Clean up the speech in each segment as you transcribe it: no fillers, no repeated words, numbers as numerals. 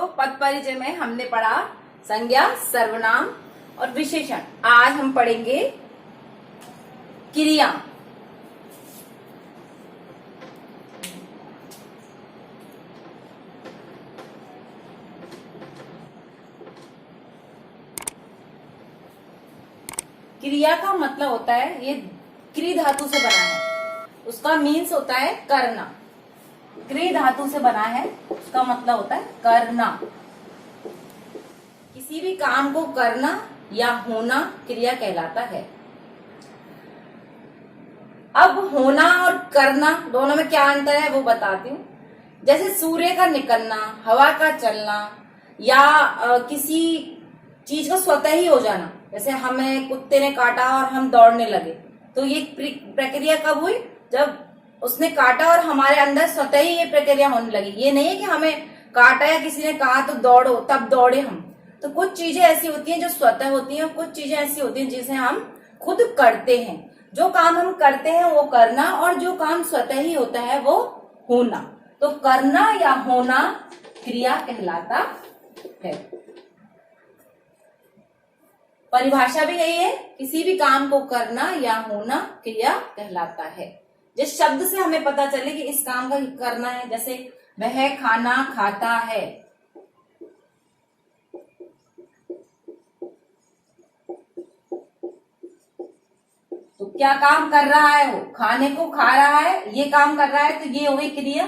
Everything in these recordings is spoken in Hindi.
बच्चों, पद परिचय में हमने पढ़ा संज्ञा, सर्वनाम और विशेषण। आज हम पढ़ेंगे क्रिया। क्रिया का मतलब होता है, ये क्री धातु से बना है, उसका मीन्स होता है करना। क्री धातु से बना है, उसका मतलब होता है करना। किसी भी काम को करना या होना क्रिया कहलाता है। अब होना और करना दोनों में क्या अंतर है वो बताती हूँ। जैसे सूर्य का निकलना, हवा का चलना या किसी चीज को स्वतः ही हो जाना। जैसे हमें कुत्ते ने काटा और हम दौड़ने लगे, तो ये प्रक्रिया कब हुई? जब उसने काटा और हमारे अंदर स्वतः ही ये प्रक्रिया होने लगी। ये नहीं है कि हमें काटा या किसी ने कहा तो दौड़ो, तब दौड़े हम। तो कुछ चीजें ऐसी होती हैं जो स्वतः होती हैं और कुछ चीजें ऐसी होती हैं जिसे हम खुद करते हैं। जो काम हम करते हैं वो करना, और जो काम स्वतः ही होता है वो होना। तो करना या होना क्रिया कहलाता है। परिभाषा भी यही है, किसी भी काम को करना या होना क्रिया कहलाता है। जिस शब्द से हमें पता चले कि इस काम का करना है, जैसे वह खाना खाता है, तो क्या काम कर रहा है? वो खाने को खा रहा है, ये काम कर रहा है, तो ये हो गई क्रिया।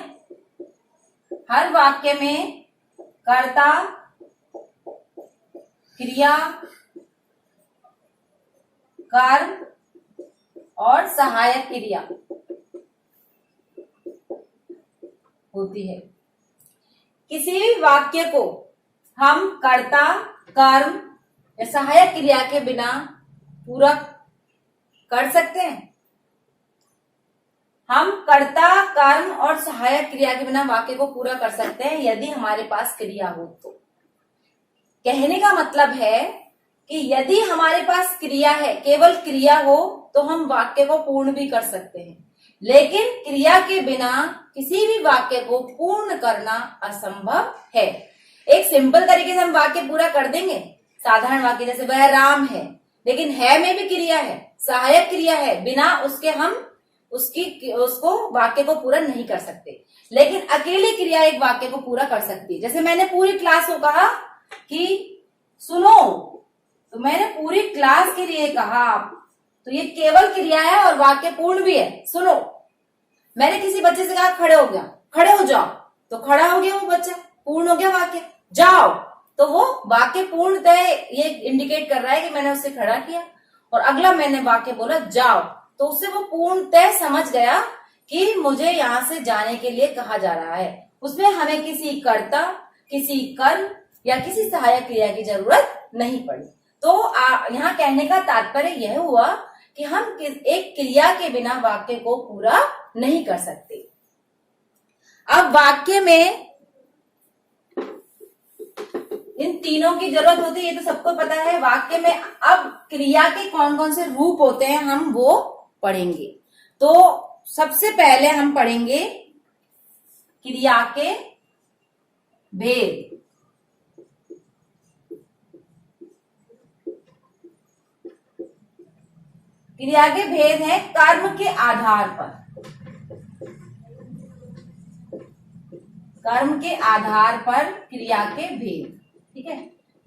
हर वाक्य में कर्ता, क्रिया, कर्म और सहायक क्रिया होती है। किसी भी वाक्य को हम कर्ता, कर्म या सहायक क्रिया के बिना पूरा कर सकते हैं। हम कर्ता, कर्म और सहायक क्रिया के बिना वाक्य को पूरा कर सकते हैं यदि हमारे पास क्रिया हो तो। कहने का मतलब है कि यदि हमारे पास क्रिया है, केवल क्रिया हो, तो हम वाक्य को पूर्ण भी कर सकते हैं। लेकिन क्रिया के बिना किसी भी वाक्य को पूर्ण करना असंभव है। एक सिंपल तरीके से हम वाक्य पूरा कर देंगे। साधारण वाक्य जैसे वह राम है, लेकिन है में भी क्रिया है, सहायक क्रिया है, बिना उसके हम उसको वाक्य को पूरा नहीं कर सकते। लेकिन अकेली क्रिया एक वाक्य को पूरा कर सकती है। जैसे मैंने पूरी क्लास को कहा कि सुनो, तो मैंने पूरी क्लास के लिए कहा, तो ये केवल क्रिया है और वाक्य पूर्ण भी है। सुनो, मैंने किसी बच्चे से कहा खड़े हो गया, खड़े हो जाओ, तो खड़ा हो गया वो बच्चा, पूर्ण हो गया वाक्य। जाओ, तो वो वाक्य पूर्णतः ये इंडिकेट कर रहा है कि मैंने उससे खड़ा किया। और अगला मैंने वाक्य बोला जाओ, तो उससे वो पूर्णतः समझ गया कि मुझे यहां से जाने के लिए कहा जा रहा है। उसमें हमें किसी कर्ता, किसी कर्म या किसी सहायक क्रिया की जरूरत नहीं पड़ी। तो यहाँ कहने का तात्पर्य यह हुआ कि हम एक क्रिया के बिना वाक्य को पूरा नहीं कर सकते। अब वाक्य में इन तीनों की जरूरत होती है, ये तो सबको पता है। वाक्य में अब क्रिया के कौन कौन से रूप होते हैं हम वो पढ़ेंगे। तो सबसे पहले हम पढ़ेंगे क्रिया के भेद। क्रिया के भेद है कर्म के आधार पर। कर्म के आधार पर क्रिया के भेद, ठीक है।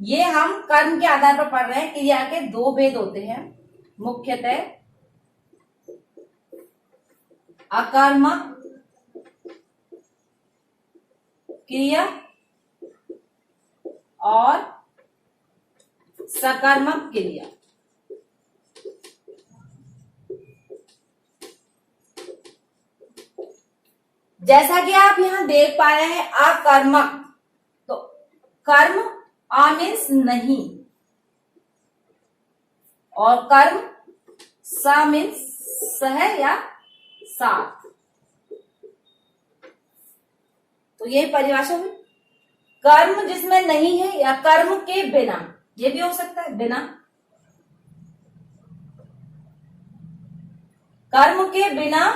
ये हम कर्म के आधार पर पढ़ रहे हैं। क्रिया के दो भेद होते हैं मुख्यतः, अकर्मक क्रिया और सकर्मक क्रिया। जैसा कि आप यहां देख पा रहे हैं, अकर्मक, तो कर्म आ मीन्स नहीं, और कर्म सा मीन्स सह या साथ। तो यही परिभाषा हुई। कर्म जिसमें नहीं है या कर्म के बिना, ये भी हो सकता है बिना। कर्म के बिना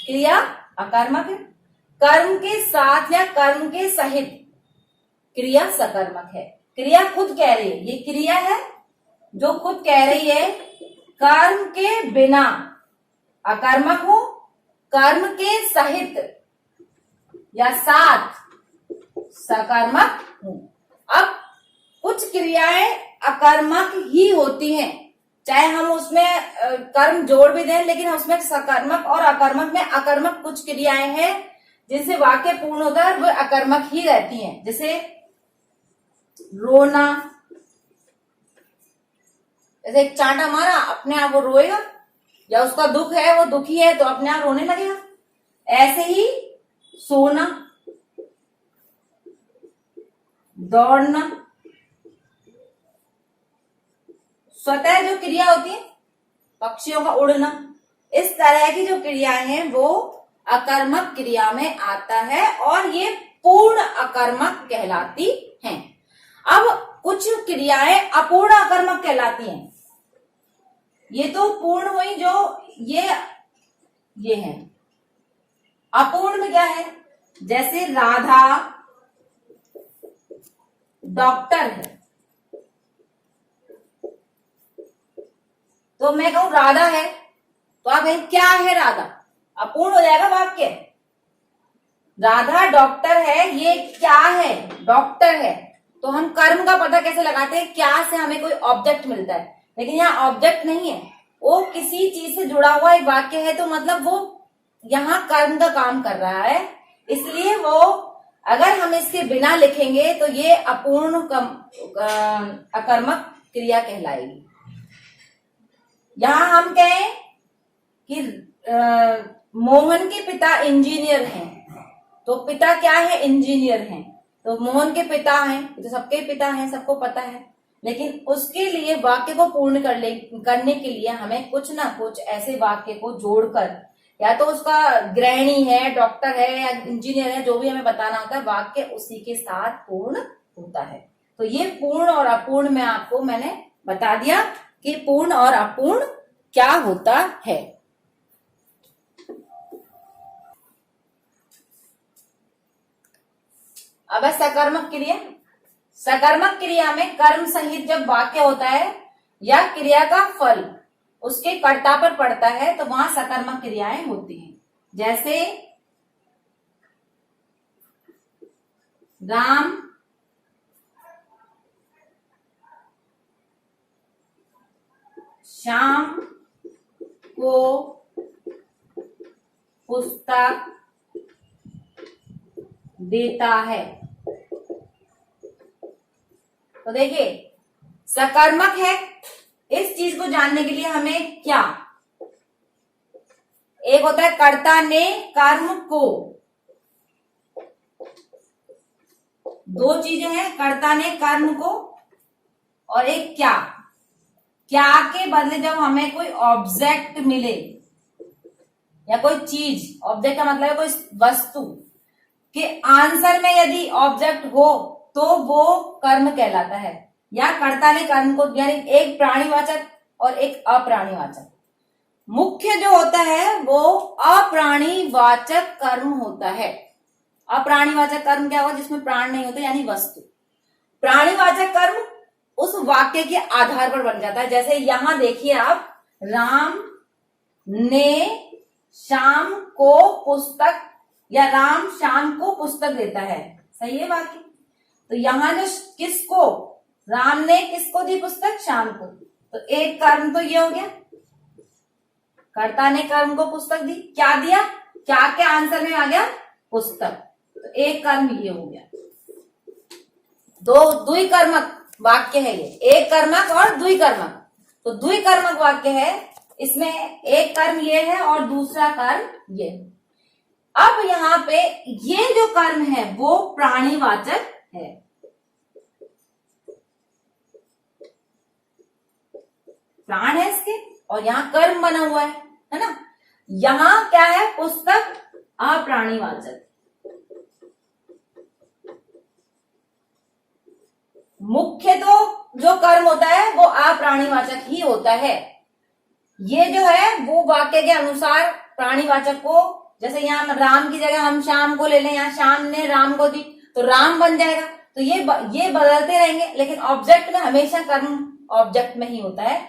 क्रिया अकर्मक है। कर्म के साथ या कर्म के सहित क्रिया सकर्मक है। क्रिया खुद कह रही है, ये क्रिया है जो खुद कह रही है कर्म के बिना अकर्मक हूं, कर्म के सहित या साथ सकर्मक हूं। अब कुछ क्रियाएं अकर्मक ही होती हैं, चाहे हम उसमें कर्म जोड़ भी दें, लेकिन उसमें सकर्मक और अकर्मक में अकर्मक कुछ क्रियाएं हैं जिनसे वाक्य पूर्ण होता है, वो अकर्मक ही रहती हैं। जैसे रोना, जैसे एक चांटा मारा अपने आप वो रोएगा, या उसका दुख है वो दुखी है तो अपने आप रोने लगेगा। ऐसे ही सोना, दौड़ना, स्वतः जो क्रिया होती है पक्षियों का उड़ना, इस तरह की जो क्रियाएं हैं वो अकर्मक क्रिया में आता है और ये पूर्ण अकर्मक कहलाती हैं। अब कुछ क्रियाएं अपूर्ण अकर्मक कहलाती हैं। ये तो पूर्ण हुई जो ये है। अपूर्ण में क्या है? जैसे राधा डॉक्टर है, तो मैं कहूं राधा है, तो आप कहें क्या है राधा, अपूर्ण हो जाएगा वाक्य। राधा डॉक्टर है, ये क्या है? डॉक्टर है। तो हम कर्म का पता कैसे लगाते हैं? क्या से हमें कोई ऑब्जेक्ट मिलता है, लेकिन यहाँ ऑब्जेक्ट नहीं है, वो किसी चीज से जुड़ा हुआ एक वाक्य है, तो मतलब वो यहाँ कर्म का काम कर रहा है, इसलिए वो अगर हम इसके बिना लिखेंगे तो ये अपूर्ण अकर्मक क्रिया कहलाएगी। यहां हम कहें कि मोहन के पिता इंजीनियर हैं, तो पिता क्या है? इंजीनियर हैं। तो मोहन के पिता हैं, तो सबके पिता हैं, सबको पता है, लेकिन उसके लिए वाक्य को पूर्ण करने के लिए हमें कुछ ना कुछ ऐसे वाक्य को जोड़कर, या तो उसका गृहिणी है, डॉक्टर है या इंजीनियर है, जो भी हमें बताना होता है, वाक्य उसी के साथ पूर्ण होता है। तो ये पूर्ण और अपूर्ण में आपको मैंने बता दिया कि पूर्ण और अपूर्ण क्या होता है। अब है सकर्मक क्रिया। सकर्मक क्रिया में कर्म सहित जब वाक्य होता है या क्रिया का फल उसके कर्ता पर पड़ता है तो वहां सकर्मक क्रियाएं होती हैं। जैसे राम श्याम को पुस्तक देता है। तो देखिए सकर्मक है, इस चीज को जानने के लिए हमें क्या, एक होता है कर्ता ने कर्म को, दो चीजें हैं, कर्ता ने कर्म को और एक क्या। क्या के बदले जब हमें कोई ऑब्जेक्ट मिले या कोई चीज, ऑब्जेक्ट का मतलब है कोई वस्तु के आंसर में यदि ऑब्जेक्ट हो तो वो कर्म कहलाता है। या कर्ता ने कर्म को, यानी एक प्राणीवाचक और एक अप्राणीवाचक। मुख्य जो होता है वो अप्राणीवाचक कर्म होता है। अप्राणीवाचक कर्म क्या होगा? जिसमें प्राण नहीं होते, यानी वस्तु। प्राणीवाचक कर्म उस वाक्य के आधार पर बन जाता है। जैसे यहां देखिए आप, राम ने श्याम को पुस्तक, या राम श्याम को पुस्तक देता है, सही है वाक्य। तो यहां जो किसको, राम ने किसको दी पुस्तक? श्याम को। तो एक कर्म तो ये हो गया, कर्ता ने कर्म को पुस्तक दी। क्या दिया? क्या के आंसर में आ गया? पुस्तक। तो एक कर्म ये हो गया। दो द्विकर्मक वाक्य है ये, एक कर्मक और द्विकर्मक। तो द्विकर्मक वाक्य है, इसमें एक कर्म ये है और दूसरा कर्म ये। अब यहाँ पे ये जो कर्म है वो प्राणीवाचक है। प्राण है इसके और यहाँ कर्म बना हुआ है ना। यहाँ क्या है? पुस्तक अप्राणीवाचक। मुख्य तो जो कर्म होता है वो अप्राणीवाचक ही होता है। ये जो है वो वाक्य के अनुसार प्राणीवाचक को, जैसे यहाँ राम की जगह हम श्याम को ले लें, यहाँ श्याम ने राम को दी तो राम बन जाएगा। तो ये बदलते रहेंगे, लेकिन ऑब्जेक्ट में हमेशा कर्म ऑब्जेक्ट में ही होता है।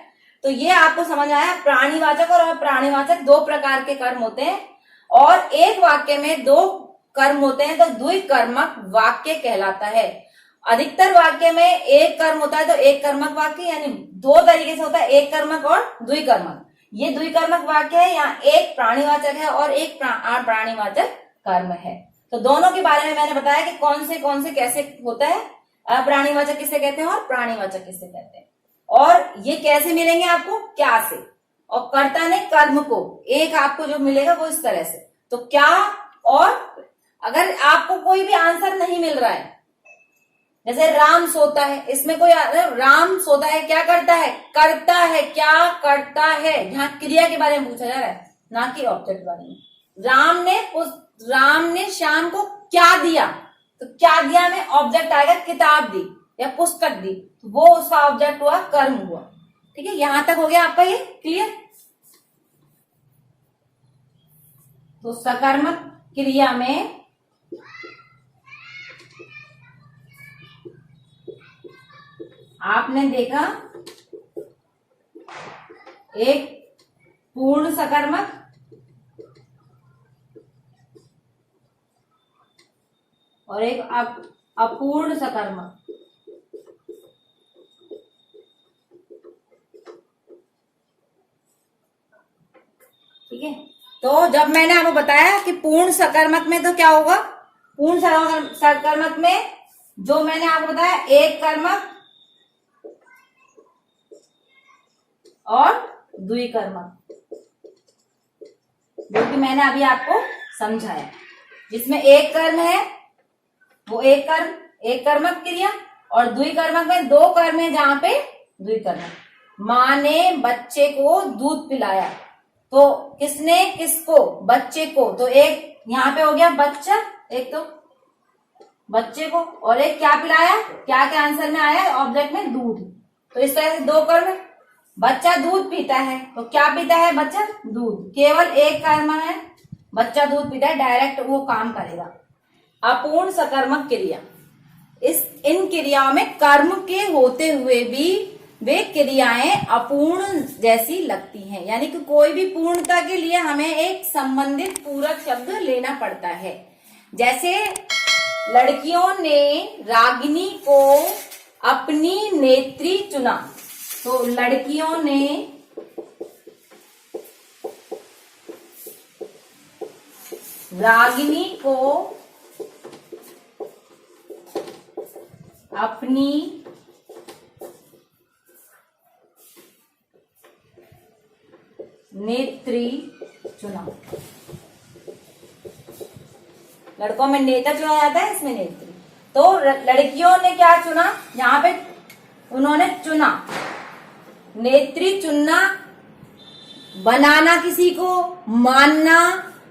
तो ये आपको समझ आया, प्राणीवाचक और अप्राणीवाचक दो प्रकार के कर्म होते हैं, और एक वाक्य में दो कर्म होते हैं तो द्विकर्मक वाक्य कहलाता है। अधिकतर वाक्य में एक कर्म होता है तो एक कर्मक वाक्य, यानी दो तरीके से होता है, एक कर्मक और द्विकर्मक। ये द्विकर्मक वाक्य है, यहाँ एक प्राणीवाचक है और एक अप्राणीवाचक कर्म है। तो दोनों के बारे में मैंने बताया कि कौन से कैसे होता है, अप्राणीवाचक किसे कहते हैं और प्राणीवाचक किसे कहते हैं, और ये कैसे मिलेंगे आपको, क्या से, और कर्ता ने कर्म को, एक आपको जो मिलेगा वो इस तरह से। तो क्या, और अगर आपको कोई भी आंसर नहीं मिल रहा है, जैसे राम सोता है, इसमें कोई राम सोता है क्या करता है, करता है, क्या करता है, जहां क्रिया के बारे में पूछा जा रहा है ना कि ऑब्जेक्ट के बारे में। राम ने श्याम को क्या दिया, तो क्या दिया में ऑब्जेक्ट आएगा, किताब दी या पुस्तक दी, तो वो उसका ऑब्जेक्ट हुआ, कर्म हुआ। ठीक है, यहां तक हो गया आपका ये क्लियर। तो सकर्मक क्रिया में आपने देखा एक पूर्ण सकर्मक और एक अपूर्ण सकर्मक। ठीक है, तो जब मैंने आपको बताया कि पूर्ण सकर्मक में तो क्या होगा, पूर्ण सकर्मक में जो मैंने आपको बताया एक कर्मक और द्विकर्मक, जो कि मैंने अभी आपको समझाया, जिसमें एक कर्म है वो एक कर्मक क्रिया, और द्विकर्मक में दो कर्म है जहां पे द्विकर्मक। माँ ने बच्चे को दूध पिलाया, तो किसने किसको, बच्चे को, तो एक यहाँ पे हो गया बच्चा, एक तो बच्चे को, और एक क्या पिलाया, क्या के आंसर में आया ऑब्जेक्ट में दूध। तो इस तरह से दो कर्म, बच्चा दूध पीता है, तो क्या पीता है बच्चा, दूध, केवल एक कर्म है, बच्चा दूध पीता है, डायरेक्ट वो काम करेगा। अपूर्ण सकर्मक क्रिया, इन क्रियाओं में कर्म के होते हुए भी वे क्रियाएं अपूर्ण जैसी लगती हैं, यानी कि कोई भी पूर्णता के लिए हमें एक संबंधित पूरक शब्द लेना पड़ता है। जैसे लड़कियों ने रागिनी को अपनी नेत्री चुना, तो लड़कियों ने रागिनी को अपनी नेत्री चुना। लड़कों में नेता चुना जाता है, इसमें नेत्री। तो लड़कियों ने क्या चुना, यहाँ पे उन्होंने चुना, नेत्री चुनना, बनाना किसी को, मानना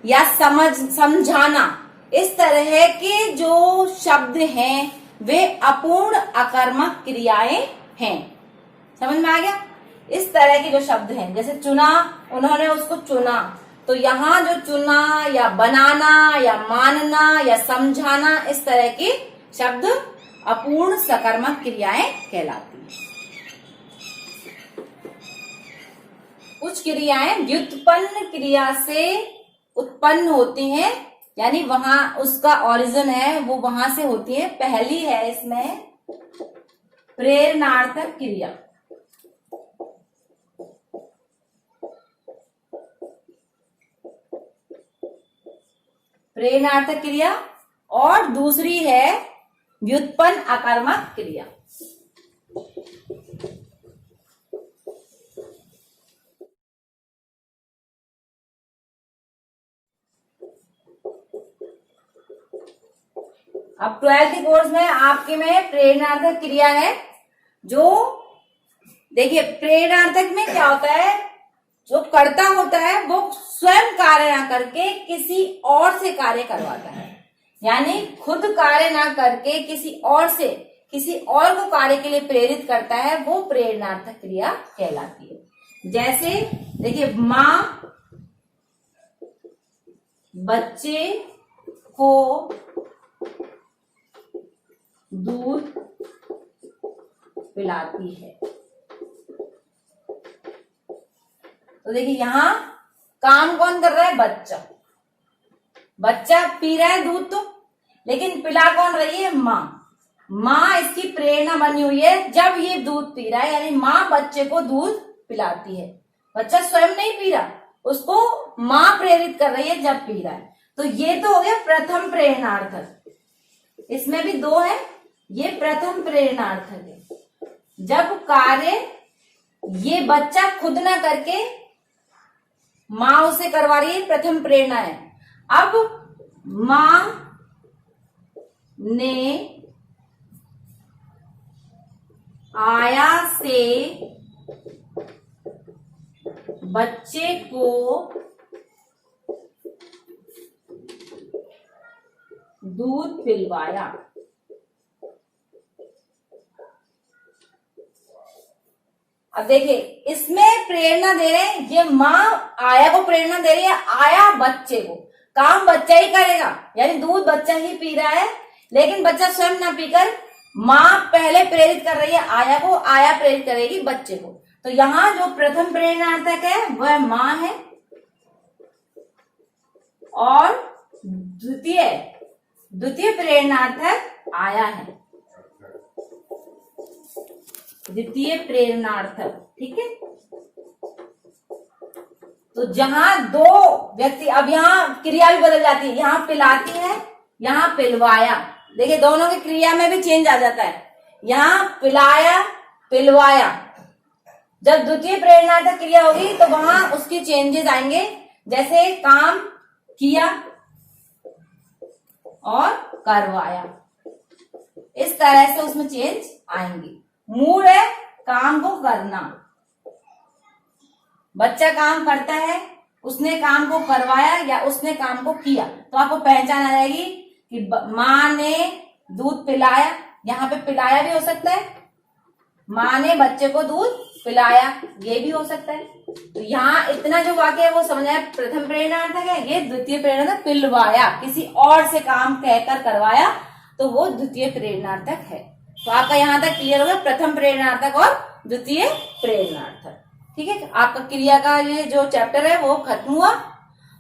या समझाना, इस तरह के जो शब्द हैं वे अपूर्ण अकर्मक क्रियाएं हैं। समझ में आ गया, इस तरह के जो शब्द हैं, जैसे चुना, उन्होंने उसको चुना, तो यहाँ जो चुना या बनाना या मानना या समझाना, इस तरह के शब्द अपूर्ण सकर्मक क्रियाएं कहलाती हैं। कुछ क्रियाएं व्युत्पन्न क्रिया से उत्पन्न होती हैं, यानी वहां उसका ओरिजिन है वो वहां से होती है। पहली है इसमें प्रेरणार्थक क्रिया। प्रेरणार्थक क्रिया, और दूसरी है व्युत्पन्न अकर्मक क्रिया। अब 12th कोर्स में आपके में प्रेरणार्थक क्रिया है, जो देखिए प्रेरणार्थक में क्या होता है, जो कर्ता होता है वो स्वयं कार्य ना करके किसी और से कार्य करवाता है, यानी खुद कार्य ना करके किसी और को कार्य के लिए प्रेरित करता है, वो प्रेरणार्थक क्रिया कहलाती है। जैसे देखिए, माँ बच्चे को दूध पिलाती है। तो देखिए यहां काम कौन कर रहा है? बच्चा। बच्चा पी रहा है दूध तो, लेकिन पिला कौन रही है? माँ। माँ इसकी प्रेरणा बनी हुई है जब ये दूध पी रहा है, यानी माँ बच्चे को दूध पिलाती है। बच्चा स्वयं नहीं पी रहा, उसको माँ प्रेरित कर रही है जब पी रहा है। तो ये तो हो गया प्रथम प्रेरणार्थक। इसमें भी दो है, ये प्रथम प्रेरणार्थक है। जब कार्य ये बच्चा खुद ना करके माँ उसे करवा रही है, प्रथम प्रेरणा है। अब माँ ने आया से बच्चे को दूध पिलवाया। अब देखिए इसमें प्रेरणा दे रहे हैं, ये माँ आया को प्रेरणा दे रही है, आया बच्चे को। काम बच्चा ही करेगा, यानी दूध बच्चा ही पी रहा है, लेकिन बच्चा स्वयं ना पीकर माँ पहले प्रेरित कर रही है आया को, आया प्रेरित करेगी बच्चे को। तो यहाँ जो प्रथम प्रेरणार्थक है वह माँ है, और द्वितीय प्रेरणार्थक आया है। द्वितीय प्रेरणार्थक, ठीक है। तो जहां दो व्यक्ति, अब यहाँ क्रिया भी बदल जाती है, यहाँ पिलाती है, यहाँ पिलवाया। देखिए दोनों की क्रिया में भी चेंज आ जाता है। यहाँ पिलाया, पिलवाया। जब द्वितीय प्रेरणार्थक क्रिया होगी तो वहां उसकी चेंजेस आएंगे, जैसे काम किया और करवाया, इस तरह से उसमें चेंज आएंगे। मूल है काम को करना, बच्चा काम करता है, उसने काम को करवाया या उसने काम को किया, तो आपको पहचान आ जाएगी कि माँ ने दूध पिलाया। यहाँ पे पिलाया भी हो सकता है, माँ ने बच्चे को दूध पिलाया, ये भी हो सकता है। तो यहाँ इतना जो वाक्य है वो समझ आया, प्रथम प्रेरणार्थक है, ये द्वितीय प्रेरणार्थक। पिलवाया, किसी और से काम कहकर करवाया, तो वो द्वितीय प्रेरणार्थक है। तो आपका यहाँ तक क्लियर हो गया, प्रथम प्रेरणार्थक और द्वितीय प्रेरणार्थक। ठीक है, आपका क्रिया का ये जो चैप्टर है वो खत्म हुआ।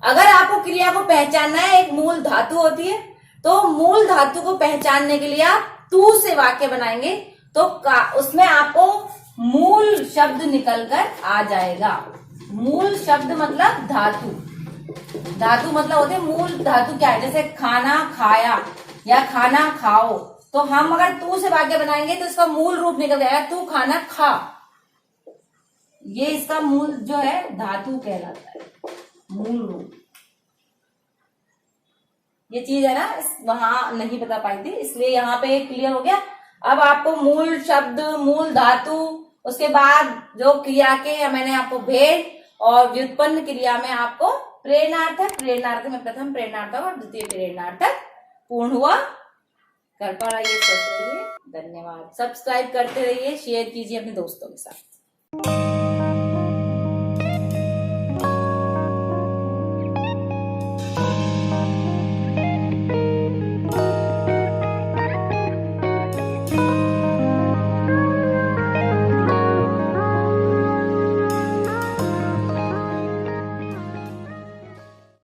अगर आपको क्रिया को पहचानना है, एक मूल धातु होती है, तो मूल धातु को पहचानने के लिए आप तू से वाक्य बनाएंगे, तो उसमें आपको मूल शब्द निकलकर आ जाएगा। मूल शब्द मतलब धातु, धातु मतलब होते हैं मूल धातु। क्या है? जैसे खाना खाया या खाना खाओ, तो हम अगर तू से वाक्य बनाएंगे तो इसका मूल रूप निकल जाएगा, तू खाना खा। ये इसका मूल जो है धातु कहलाता है, मूल रूप। ये चीज है ना, वहां नहीं बता पाई थी, इसलिए यहाँ पे क्लियर हो गया। अब आपको मूल शब्द, मूल धातु, उसके बाद जो क्रिया के मैंने आपको भेद और व्युत्पन्न क्रिया में आपको प्रेरणार्थक, प्रेरणार्थक में प्रथम प्रेरणार्थक और द्वितीय प्रेरणार्थक पूर्ण हुआ। कर पा रहिए, सोच रहिए। धन्यवाद। सब्सक्राइब करते रहिए, शेयर कीजिए अपने दोस्तों के साथ।